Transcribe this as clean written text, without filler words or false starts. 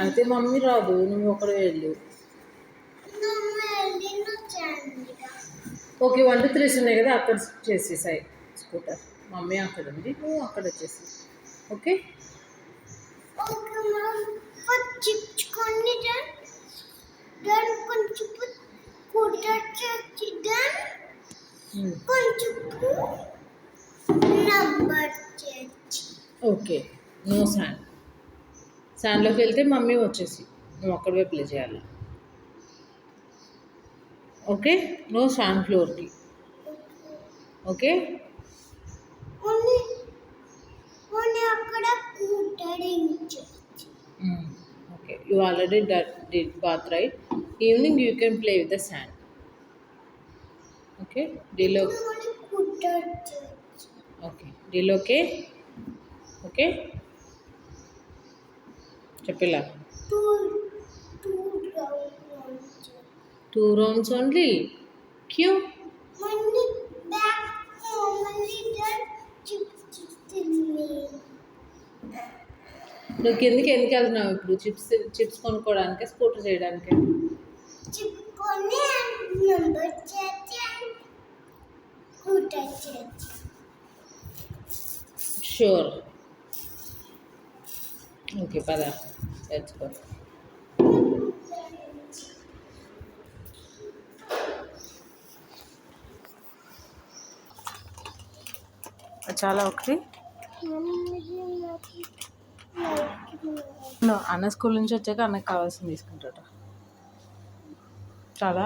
అయితే మమ్మీ రాదు, నువ్వు ఒకడే వెళ్ళు. ఓకే 1 2 3 ఉన్నాయి కదా, అక్కడ చేసేసాయి స్కూటర్. మమ్మీ అక్కడ ఉంది, నువ్వు అక్కడ వచ్చేసి. Okay okay. No sand. శాండ్లోకి వెళ్తే మమ్మీ వచ్చేసి నువ్వు అక్కడే ప్లే చేయాలి. ఓకే నో శాండ్ ఫ్లోర్కి. Okay okay you already did bath right. Evening you can play with the sand. Okay deal. Okay deal. Okay okay చెప్పిలా 2 rounds only. క్యూ నువ్వు కిందకి ఎందుకు వెళ్తున్నావు ఇప్పుడు? చిప్స్ కొనుక్కోవడానికి, స్కూటర్ చేయడానికి? షూర్. ఓకే పద తెచ్చుకో. చాలా ఒకటి అన్న స్కూల్ నుంచి వచ్చాక అన్నకు కావాల్సింది తీసుకుంటాడు. చాలా